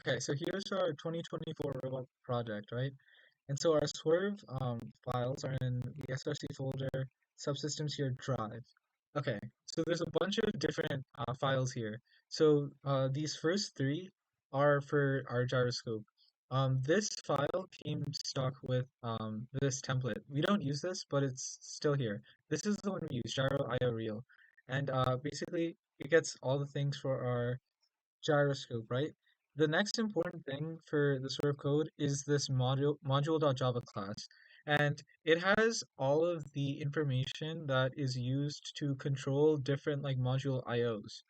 Okay, so here's our 2024 robot project, right? And so our swerve files are in the SRC folder, subsystems here, drive. Okay, so there's a bunch of different files here. So these first three are for our gyroscope. This file came stock with this template. We don't use this, but it's still here. This is the one we use, gyro IO reel. And basically, it gets all the things for our gyroscope, right? The next important thing for the sort of code is this module.java class. And it has all of the information that is used to control different like module IOs.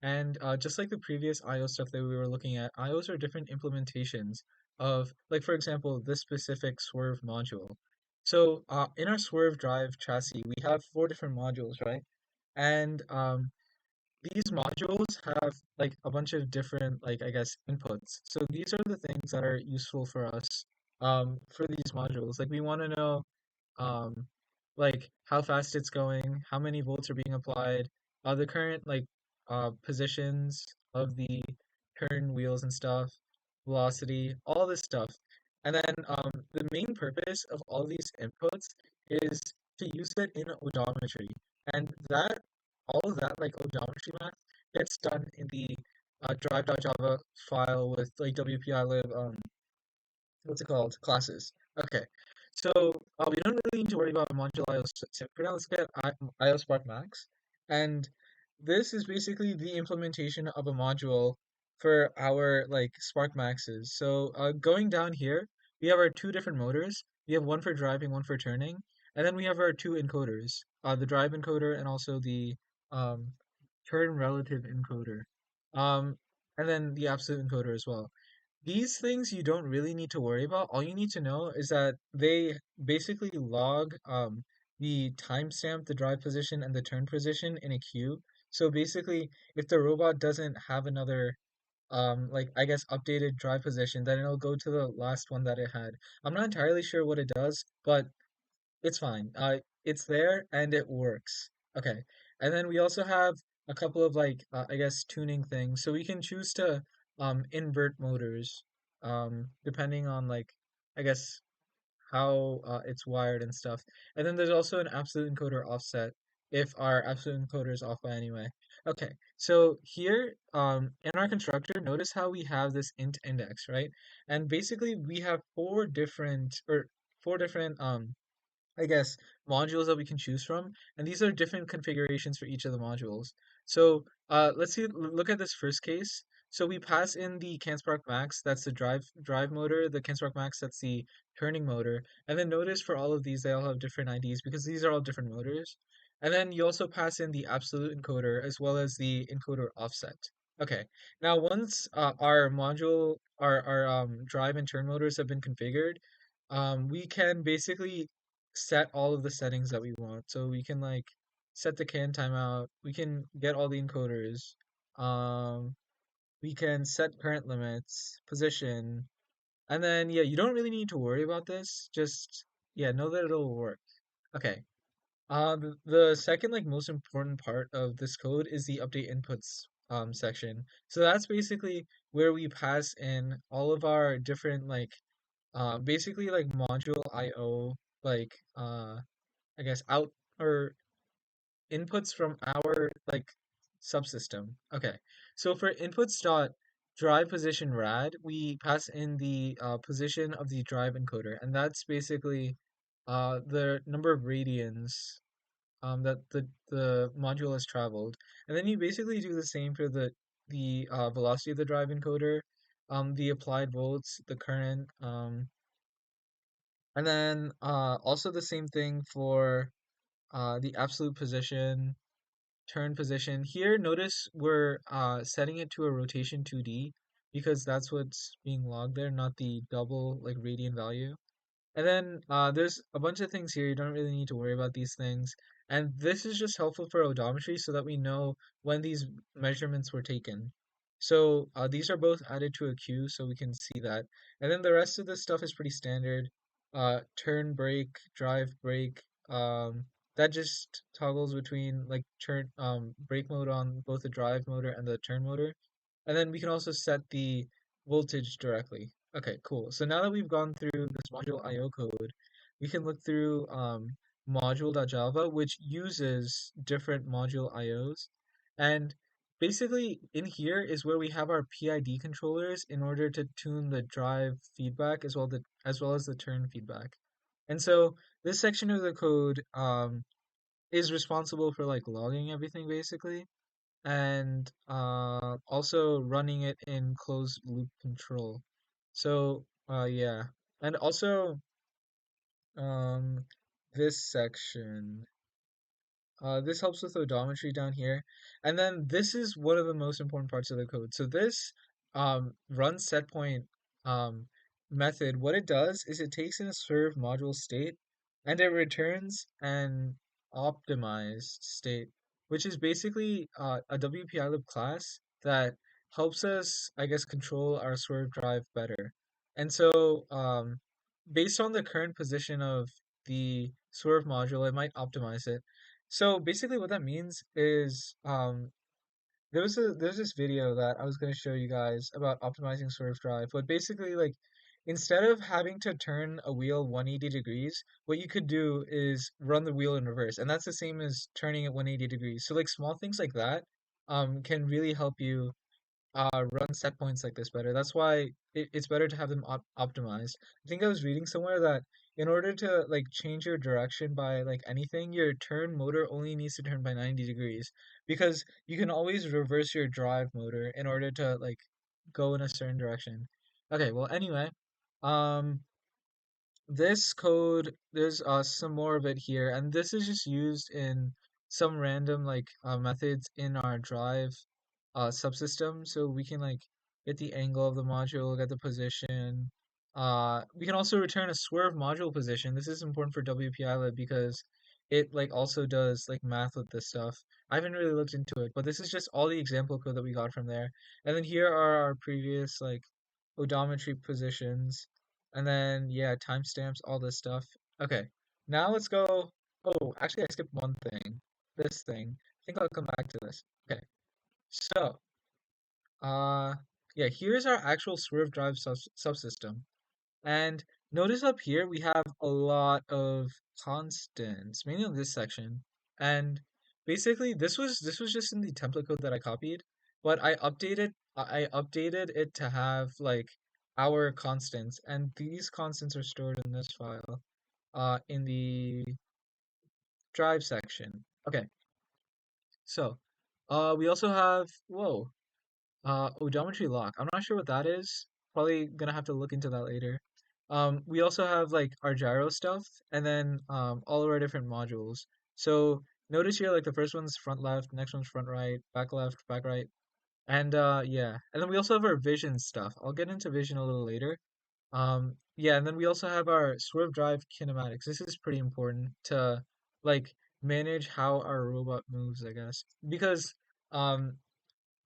And just like the previous IO stuff that we were looking at, IOs are different implementations of, like for example, this specific swerve module. So in our swerve drive chassis, we have four different modules, right? And these modules have like a bunch of different like I guess inputs. So these are the things that are useful for us for these modules. Like we want to know um like how fast it's going, how many volts are being applied, the current like positions of the turn wheels and stuff, velocity, all this stuff. And then the main purpose of all these inputs is to use it in odometry. And that all of that like odometry math gets done in the drive.java file with like WPI what's it called? Classes. Okay. So we don't really need to worry about module IO for now. Let's get IO Spark Max. And this is basically the implementation of a module for our like Spark Maxes. So going down here, we have our two different motors. We have one for driving, one for turning. And then we have our two encoders, the drive encoder and also the um, turn relative encoder. Um, and then the absolute encoder as well. These things you don't really need to worry about. All you need to know is that they basically log the timestamp, the drive position, and the turn position in a queue. So basically, if the robot doesn't have another like I guess updated drive position, then it'll go to the last one that it had. I'm not entirely sure what it does, but it's fine. It's there and it works. Okay. And then we also have a couple of like I guess tuning things. So we can choose to invert motors depending on like I guess how it's wired and stuff. And then there's also an absolute encoder offset if our absolute encoder is off by anyway. Okay. So here in our constructor, notice how we have this int index, right? And basically we have four different I guess, modules that we can choose from, and these are different configurations for each of the modules. So let's look at this first case. So we pass in the CanSpark Max, that's the drive motor, the CanSpark Max, that's the turning motor, and then notice for all of these, they all have different IDs because these are all different motors. And then you also pass in the absolute encoder as well as the encoder offset. Okay, now once our drive and turn motors have been configured, we can basically set all of the settings that we want. So we can like set the can timeout. We can get all the encoders. Um, we can set current limits, position, and then yeah, you don't really need to worry about this. Just yeah, know that it'll work. Okay. The second like most important part of this code is the update inputs section. So that's basically where we pass in all of our different like basically like module IO like I guess out or inputs from our like subsystem. Okay. So for inputs dot drive position rad, we pass in the position of the drive encoder, and that's basically the number of radians that the module has traveled. And then you basically do the same for the velocity of the drive encoder, the applied volts, the current, and then also the same thing for the absolute position, turn position. Here, notice we're setting it to a rotation 2D because that's what's being logged there, not the double like radian value. And then there's a bunch of things here. You don't really need to worry about these things. And this is just helpful for odometry so that we know when these measurements were taken. So these are both added to a queue so we can see that. And then the rest of this stuff is pretty standard. Turn brake, drive brake. That just toggles between like turn brake mode on both the drive motor and the turn motor. And then we can also set the voltage directly. Okay, cool. So now that we've gone through this module IO code, we can look through module.java, which uses different module IOs. And basically, in here is where we have our PID controllers in order to tune the drive feedback as well as the turn feedback. And so this section of the code is responsible for like logging everything basically and also running it in closed loop control. So yeah, and also um, this section. This helps with odometry down here. And then this is one of the most important parts of the code. So this run setpoint um, method, what it does is it takes in a swerve module state and it returns an optimized state, which is basically a WPILib class that helps us, I guess, control our swerve drive better. And so based on the current position of the swerve module, it might optimize it. So basically what that means is there's this video that I was going to show you guys about optimizing swerve drive, but basically like instead of having to turn a wheel 180 degrees, what you could do is run the wheel in reverse, and that's the same as turning it 180 degrees. So like small things like that can really help you run set points like this better. That's why it's better to have them optimized. I think I was reading somewhere that in order to like change your direction by like anything, your turn motor only needs to turn by 90 degrees because you can always reverse your drive motor in order to like go in a certain direction. Okay, well anyway, um this code, there's some more of it here, and this is just used in some random like methods in our drive subsystem, so we can like get the angle of the module, get the position. We can also return a swerve module position. This is important for WPILib because it like also does like math with this stuff. I haven't really looked into it, but this is just all the example code that we got from there. And then here are our previous like odometry positions. And then, yeah, timestamps, all this stuff. Okay, now let's go. Oh, actually, I skipped one thing. This thing. I think I'll come back to this. Okay, so, uh, yeah, here's our actual swerve drive subsystem. And notice up here we have a lot of constants, mainly on this section. And basically this was just in the template code that I copied, but I updated it to have like our constants, and these constants are stored in this file, in the drive section. Okay, so we also have odometry lock. I'm not sure what that is. Probably gonna have to look into that later. We also have like our gyro stuff and then all of our different modules. So notice here like the first one's front left, next one's front right, back left, back right. And yeah. And then we also have our vision stuff. I'll get into vision a little later. Yeah, and then we also have our swerve drive kinematics. This is pretty important to like manage how our robot moves, I guess. Because um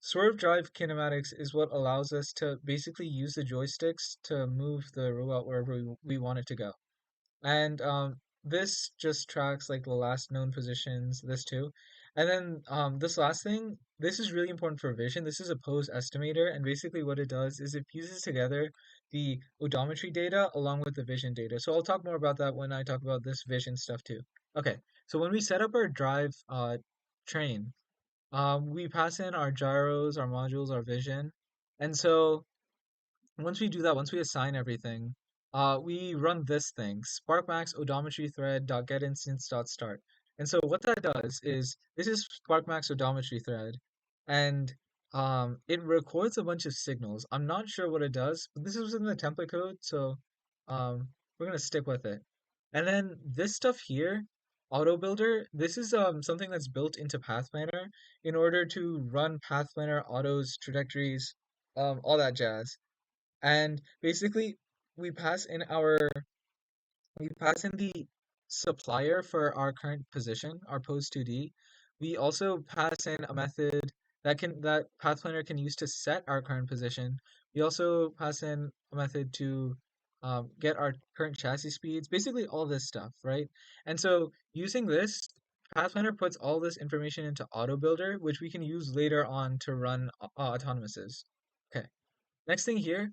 swerve drive kinematics is what allows us to basically use the joysticks to move the robot wherever we want it to go. And this just tracks like the last known positions, this too. And then this last thing, this is really important for vision. This is a pose estimator, and basically what it does is it fuses together the odometry data along with the vision data. So I'll talk more about that when I talk about this vision stuff too. Okay, so when we set up our drive train, we pass in our gyros, our modules, our vision. And so once we do that, once we assign everything, we run this thing, sparkmax odometry thread dot get instance dot start. And so what that does is this is sparkmax odometry thread, and it records a bunch of signals. I'm not sure what it does, but this is in the template code, so we're gonna stick with it. And then this stuff here, auto builder, this is something that's built into Path Planner in order to run Path Planner autos, trajectories, all that jazz. And basically, we pass in our we pass in the supplier for our current position, our pose 2D. We also pass in a method that Path Planner can use to set our current position. We also pass in a method to get our current chassis speeds, basically all this stuff, right? And so using this, Path Planner puts all this information into Auto Builder, which we can use later on to run autonomouses. Okay. Next thing here,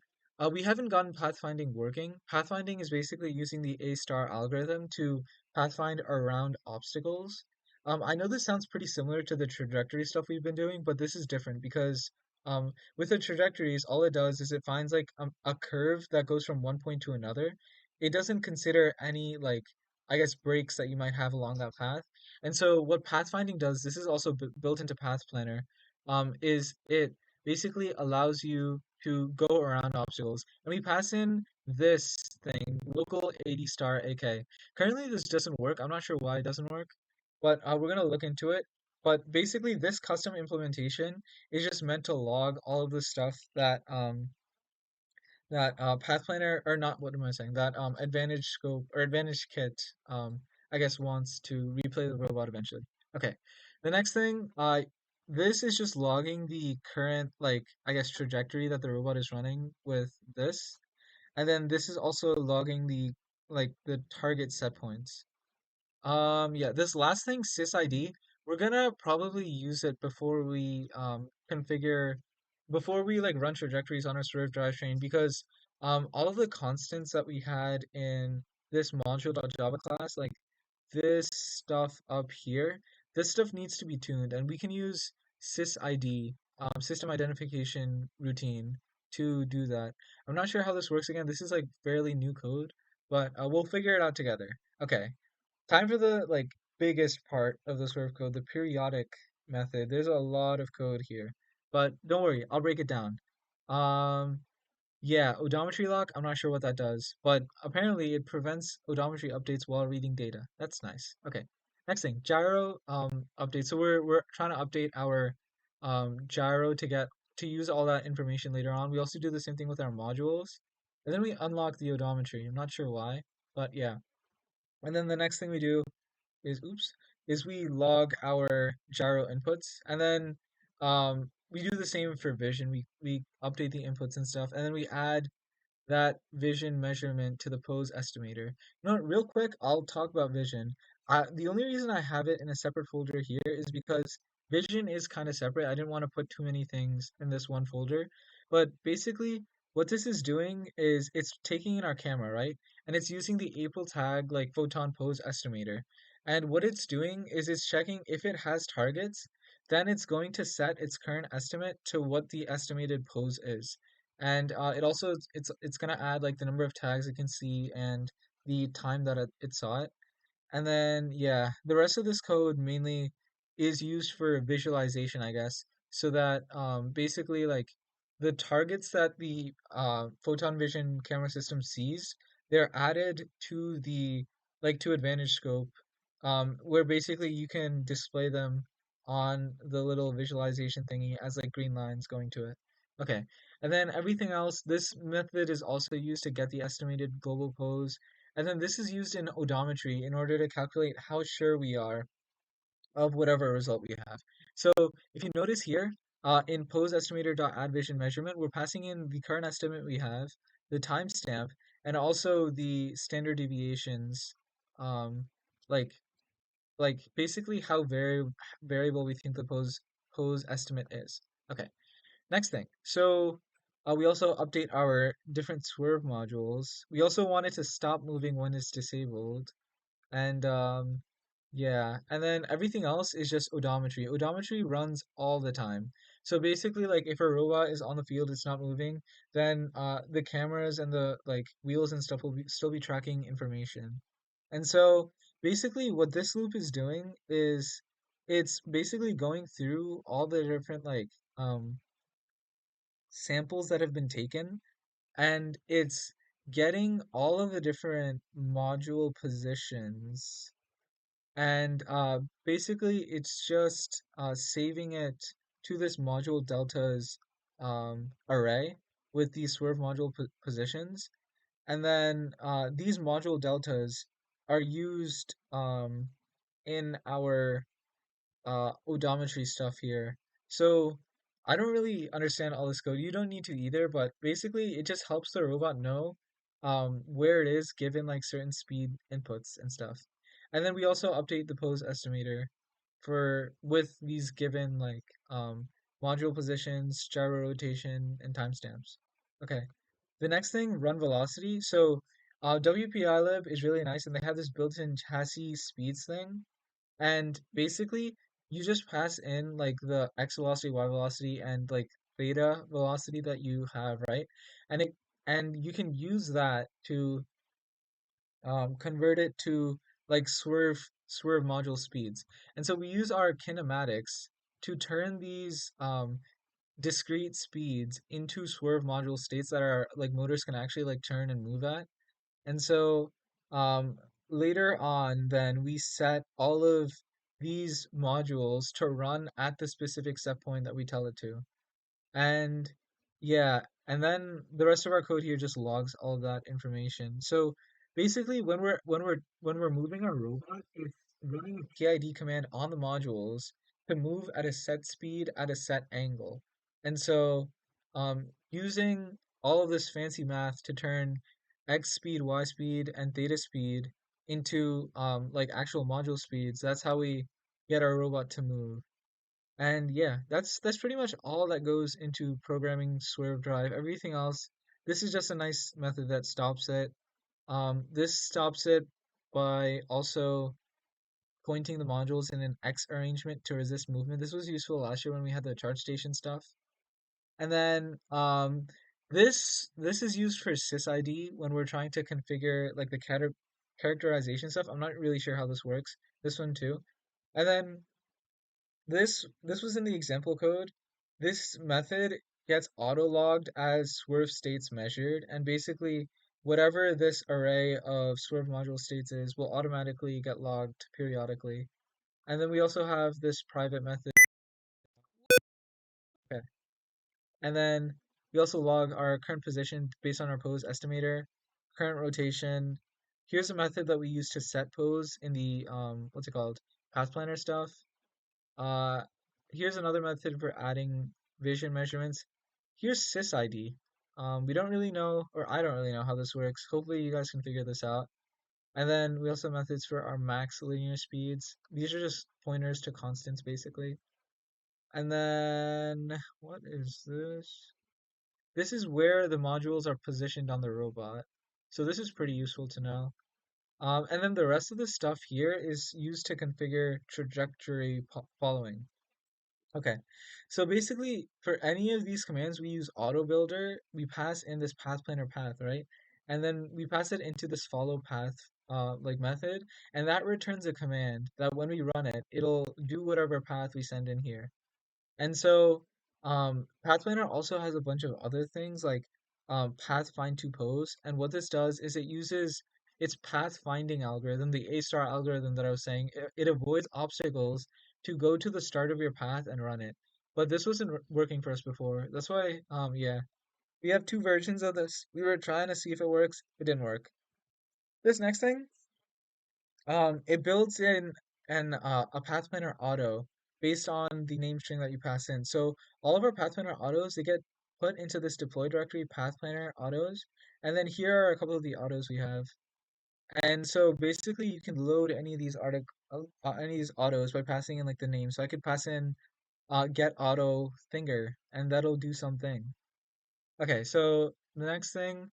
we haven't gotten pathfinding working. Pathfinding is basically using the A star algorithm to pathfind around obstacles. I know this sounds pretty similar to the trajectory stuff we've been doing, but this is different because with the trajectories, all it does is it finds like a curve that goes from one point to another. It doesn't consider any like, I guess, breaks that you might have along that path. And so what pathfinding does, this is also built into Path Planner, is it basically allows you to go around obstacles. And we pass in this thing, local 80 star AK. Currently, this doesn't work. I'm not sure why it doesn't work, but we're going to look into it. But basically, this custom implementation is just meant to log all of the stuff that path planner, or not, what am I saying, that advantage scope or advantage kit, I guess, wants to replay the robot eventually. Okay, the next thing, this is just logging the current, like, I guess, trajectory that the robot is running with this, and then this is also logging the, like, the target set points. Yeah, this last thing, sysid, we're gonna probably use it before we configure, before we like run trajectories on our swerve drivetrain, because all of the constants that we had in this module.java class, like this stuff up here, this stuff needs to be tuned, and we can use sysid, system identification routine, to do that. I'm not sure how this works again. This is like fairly new code, but we'll figure it out together. Okay. Time for the like biggest part of the swerve code, the periodic method. There's a lot of code here, but don't worry, I'll break it down. Um, yeah, odometry lock, I'm not sure what that does, but apparently it prevents odometry updates while reading data. That's nice. Okay. Next thing, gyro update. So we're trying to update our gyro to get to use all that information later on. We also do the same thing with our modules. And then we unlock the odometry. I'm not sure why, but yeah. And then the next thing we do is oops is we log our gyro inputs, and then we do the same for vision. We update the inputs and stuff, and then we add that vision measurement to the pose estimator. You know what, real quick, I'll talk about vision. The only reason I have it in a separate folder here is because vision is kind of separate. I didn't want to put too many things in this one folder. But basically, what this is doing is it's taking in our camera, right? And it's using the April tag like photon pose estimator. And what it's doing is it's checking if it has targets, then it's going to set its current estimate to what the estimated pose is. And it also it's gonna add like the number of tags it can see and the time that it saw it. And then yeah, the rest of this code mainly is used for visualization, I guess, so that basically like the targets that the photon vision camera system sees, they're added to the like to advantage scope, where basically you can display them on the little visualization thingy as like green lines going to it. Okay, and then everything else, this method is also used to get the estimated global pose, and then this is used in odometry in order to calculate how sure we are of whatever result we have. So if you notice here, in pose estimator.addVision measurement, we're passing in the current estimate we have, the timestamp, and also the standard deviations, um, like basically how variable we think the pose estimate is. Okay, next thing. So we also update our different swerve modules. We also want it to stop moving when it's disabled. And yeah, and then everything else is just odometry. Odometry runs all the time. So basically, like if a robot is on the field, it's not moving, then the cameras and the like wheels and stuff will still be tracking information. And so basically, what this loop is doing is it's basically going through all the different like samples that have been taken, and it's getting all of the different module positions, and basically it's just saving it to this module deltas array with these swerve module positions, and then these module deltas are used in our odometry stuff here. So I don't really understand all this code. You don't need to either, but basically it just helps the robot know where it is given like certain speed inputs and stuff. And then we also update the pose estimator for with these given like module positions, gyro rotation, and timestamps. Okay. The next thing, run velocity. So WPILib is really nice, and they have this built-in chassis speeds thing. And basically, you just pass in like the x velocity, y velocity, and like theta velocity that you have, right? And it and you can use that to convert it to like swerve module speeds. And so we use our kinematics to turn these discrete speeds into swerve module states that are like motors can actually like turn and move at. And so um, later on, then we set all of these modules to run at the specific set point that we tell it to. And yeah, and then the rest of our code here just logs all of that information. So basically when we're moving our robot, it's running a PID command on the modules to move at a set speed at a set angle. And so using all of this fancy math to turn x speed, y speed, and theta speed into like actual module speeds, that's how we get our robot to move. And yeah, that's pretty much all that goes into programming Swerve Drive. Everything else, this is just a nice method that stops it. This stops it by also pointing the modules in an X arrangement to resist movement. This was useful last year when we had the charge station stuff. And then this is used for sysid when we're trying to configure like the characterization stuff. I'm not really sure how this works. This one too. And then this was in the example code. This method gets auto-logged as swerve states measured, and basically whatever this array of swerve module states is will automatically get logged periodically. And then we also have this private method. Okay. And then we also log our current position based on our pose estimator, current rotation. Here's a method that we use to set pose in the what's it called? Path planner stuff. Uh, Here's another method for adding vision measurements. Here's sysid. We don't really know, or I don't really know how this works. Hopefully you guys can figure this out. And then we also have methods for our max linear speeds. These are just pointers to constants, basically. And then, what is this? This is where the modules are positioned on the robot. So this is pretty useful to know. And then the rest of the stuff here is used to configure trajectory following. Okay, so basically for any of these commands, we use auto builder. We pass in this path planner path, right? And then we pass it into this follow path like method, and that returns a command that when we run it, it'll do whatever path we send in here. And so path planner also has a bunch of other things like path find to pose. And what this does is it uses its path finding algorithm, the A star algorithm that I was saying. It avoids obstacles to go to the start of your path and run it. But this wasn't working for us before. That's why yeah. We have two versions of this. We were trying to see if it works. It didn't work. This next thing, it builds in a path planner auto based on the name string that you pass in. So all of our path planner autos, they get put into this deploy directory path planner autos. And then here are a couple of the autos we have. And so basically you can load any of these any of these autos by passing in like the name. So I could pass in get auto finger and that'll do something. Okay, so the next thing,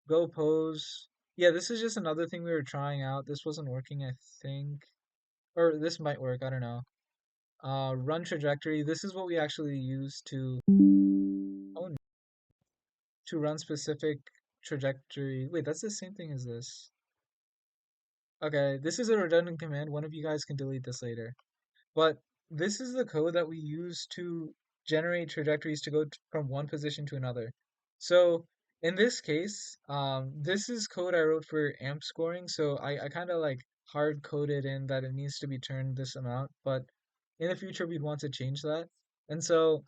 go pose. Yeah, this is just another thing we were trying out. This wasn't working, I think. Or this might work, I don't know. Run trajectory. This is what we actually use oh, no, to run specific trajectory. Wait, that's the same thing as this. Okay, this is a redundant command. One of you guys can delete this later. But this is the code that we use to generate trajectories to go from one position to another. So in this case, this is code I wrote for amp scoring. So I kind of like hard coded in that it needs to be turned this amount, but in the future we'd want to change that. And so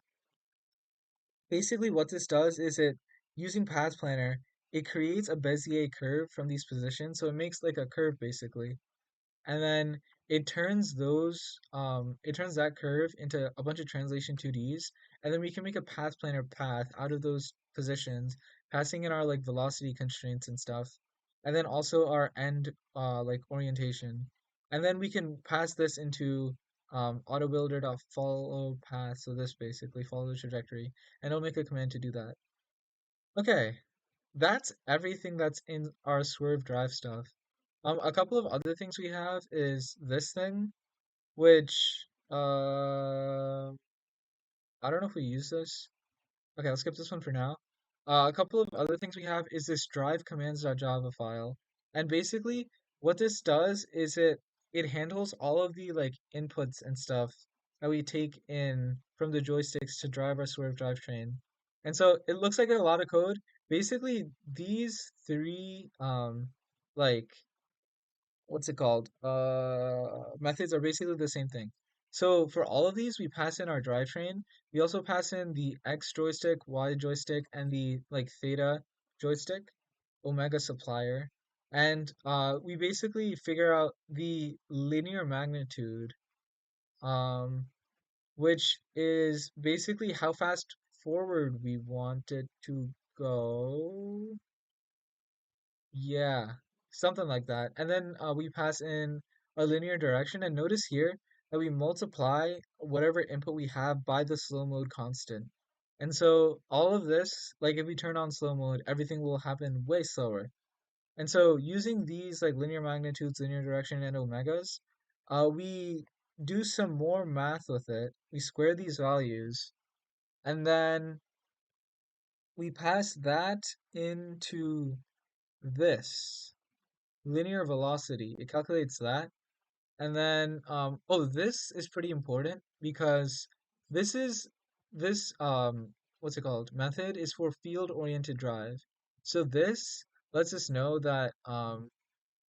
basically what this does is it using Path Planner, it creates a Bezier curve from these positions. So it makes like a curve basically, and then it turns that curve into a bunch of translation 2Ds, and then we can make a path planner path out of those positions, passing in our like velocity constraints and stuff, and then also our end like orientation. And then we can pass this into autobuilder.follow path, so this basically follow the trajectory, and it'll make a command to do that. Okay, that's everything that's in our swerve drive stuff. A couple of other things we have is this thing, which I don't know if we use this. Okay, I'll skip this one for now. A couple of other things we have is this drive commands.java file. And basically what this does is it handles all of the like inputs and stuff that we take in from the joysticks to drive our swerve drivetrain. And so it looks like a lot of code. Basically, these three like what's it called? Methods are basically the same thing. So for all of these, we pass in our drivetrain. We also pass in the X joystick, Y joystick, and the like theta joystick, omega supplier. And we basically figure out the linear magnitude, um, which is basically how fast forward we want it to go. Yeah, something like that. And then we pass in a linear direction. And notice here that we multiply whatever input we have by the slow mode constant. And so all of this, like if we turn on slow mode, everything will happen way slower. And so using these like linear magnitudes, linear direction, and omegas, we do some more math with it. We square these values, and then we pass that into this linear velocity. It calculates that. And then, oh, this is pretty important because this is what's it called? Method is for field-oriented drive. So this lets us know that,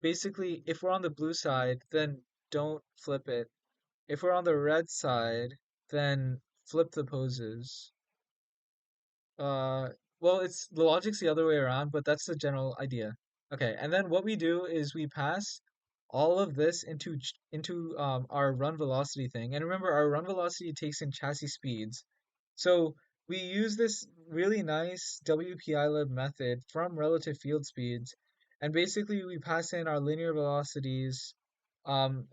basically, if we're on the blue side, then don't flip it. If we're on the red side, then flip the poses. Uh, well, it's the logic's the other way around, but that's the general idea. Okay, and then what we do is we pass all of this into our run velocity thing. And remember, our run velocity takes in chassis speeds. So we use this really nice WPILib method from relative field speeds, and basically we pass in our linear velocities.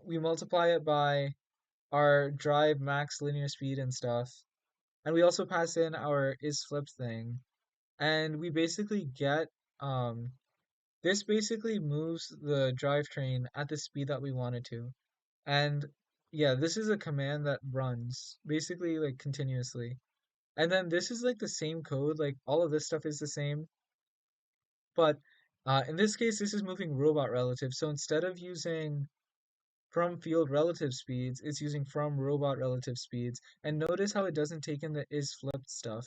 We multiply it by our drive max linear speed and stuff, and we also pass in our is flip thing, and we basically get um this basically moves the drivetrain at the speed that we want it to. And yeah, this is a command that runs basically like continuously. And then this is like the same code, like all of this stuff is the same, but in this case, this is moving robot relative. So instead of using from field relative speeds, it's using from robot relative speeds. And notice how it doesn't take in the is flipped stuff.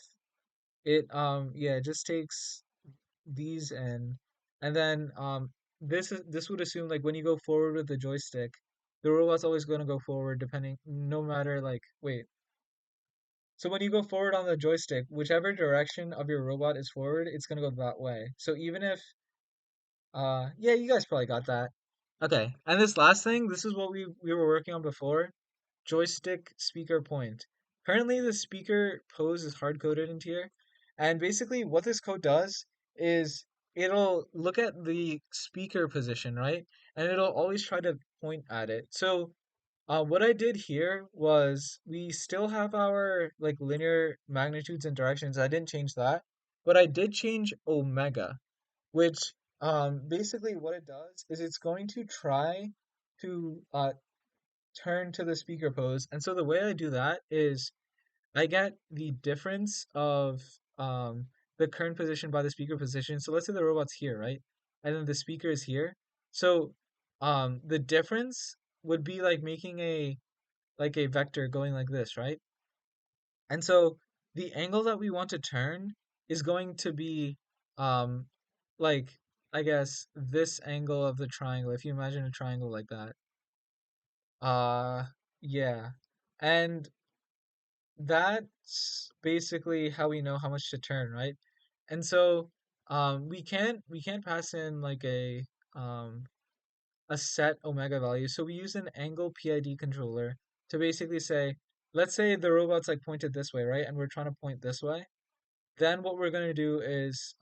It yeah, it just takes these in, and then this would assume like when you go forward with the joystick, the robot's always going to go forward depending no matter like wait. So when you go forward on the joystick, whichever direction of your robot is forward, it's going to go that way. So even if yeah, you guys probably got that. Okay, and this last thing, this is what we were working on before. Joystick speaker point. Currently, the speaker pose is hard coded into here. And basically, what this code does is it'll look at the speaker position, right? And it'll always try to point at it. So, what I did here was we still have our like linear magnitudes and directions. I didn't change that, but I did change omega, which basically what it does is it's going to try to turn to the speaker pose. And so the way I do that is I get the difference of the current position by the speaker position. So let's say the robot's here, right? And then the speaker is here. So the difference would be like making a vector going like this, right? And so the angle that we want to turn is going to be um like I guess this angle of the triangle. If you imagine a triangle like that. Uh yeah. And that's basically how we know how much to turn, right? And so we can't pass in like um a set omega value. So we use an angle PID controller to basically say, let's say the robot's like pointed this way, right? And we're trying to point this way. Then what we're gonna do is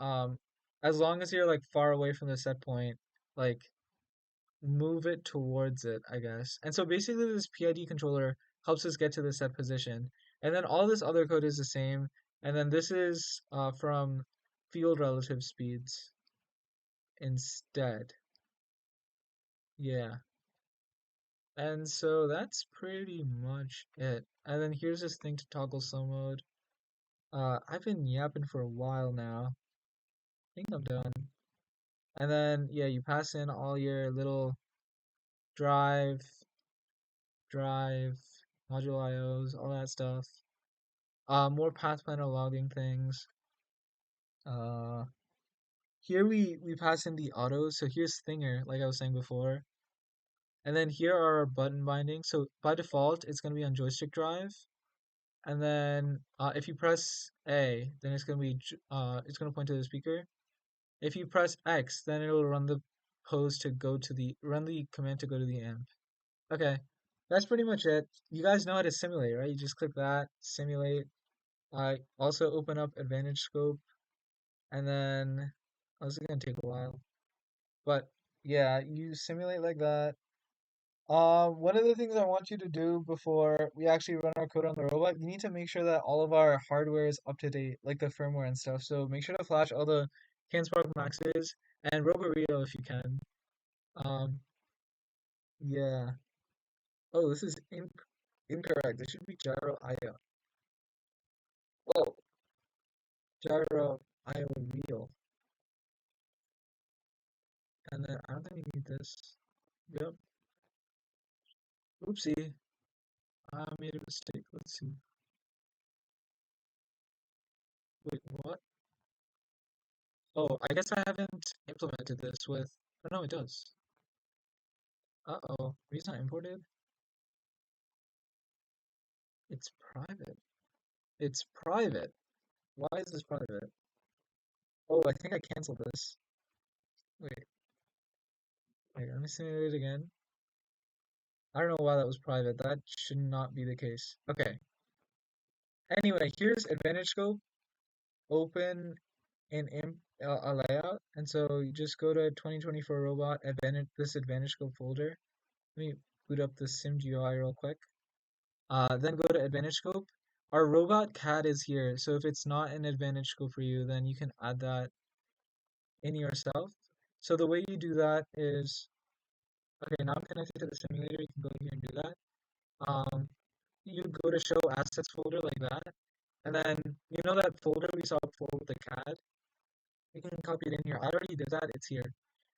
as long as you're like far away from the set point, like move it towards it, I guess. And so basically this PID controller helps us get to the set position. And then all this other code is the same. And then this is from field relative speeds instead. Yeah. And so that's pretty much it. And then here's this thing to toggle slow mode. I've been yapping for a while now. I think I'm done. And then yeah, you pass in all your little drive, drive, module IOs, all that stuff. More path planner logging things. Uh, Here we pass in the autos. So here's Thinger, like I was saying before. And then here are our button bindings. So by default, it's going to be on joystick drive. And then if you press A, then it's going to be it's going to point to the speaker. If you press X, then it'll run the pose to go to the run the command to go to the amp. Okay, that's pretty much it. You guys know how to simulate, right? You just click that, simulate. Also open up Advantage Scope, and then oh, this is gonna take a while. But yeah, you simulate like that. One of the things I want you to do before we actually run our code on the robot, you need to make sure that all of our hardware is up to date, like the firmware and stuff. So make sure to flash all the CanSpark Maxes and RoboRio if you can. Um, yeah. Oh, this is incorrect. It should be gyro IO. Oh, gyro IO wheel. And then I don't think we need this. Yep. Oopsie. I made a mistake. Let's see. Wait, what? Oh, I guess I haven't implemented this with. Oh, no, it does. Uh-oh. Reason I imported? It's private. It's private. Why is this private? Oh, I think I canceled this. Wait, let me simulate it again. I don't know why that was private. That should not be the case. Okay. Anyway, here's Advantage Scope. Open an a layout. And so you just go to 2024 robot, this Advantage Scope folder. Let me boot up the SimGUI real quick. Then go to Advantage Scope. Our robot CAD is here, so if it's not an Advantage Scope for you, then you can add that in yourself. So the way you do that is, okay, now I'm connected to the simulator, you can go here and do that. Um, you go to Show Assets folder like that, and then you know that folder we saw before with the CAD? You can copy it in here. I already did that, it's here.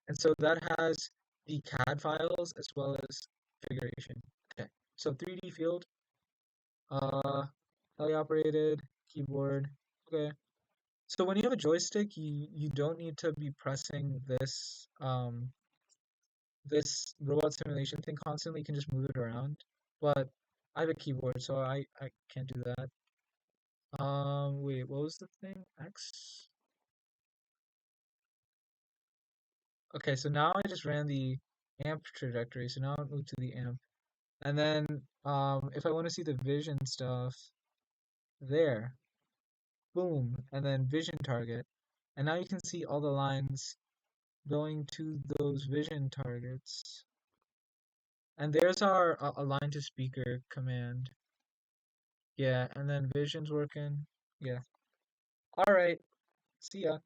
And so that has the CAD files as well as configuration. Okay, so 3D field, uh, teleoperated, keyboard. Okay. So when you have a joystick, you don't need to be pressing this robot simulation thing constantly. You can just move it around. But I have a keyboard, so I can't do that. Wait, what was the thing? X? Okay, so now I just ran the amp trajectory, so now I'll move to the amp. And then if I want to see the vision stuff, there, boom, and then vision target. And now you can see all the lines going to those vision targets. And there's our align to speaker command. Yeah, and then vision's working. Yeah. All right. See ya.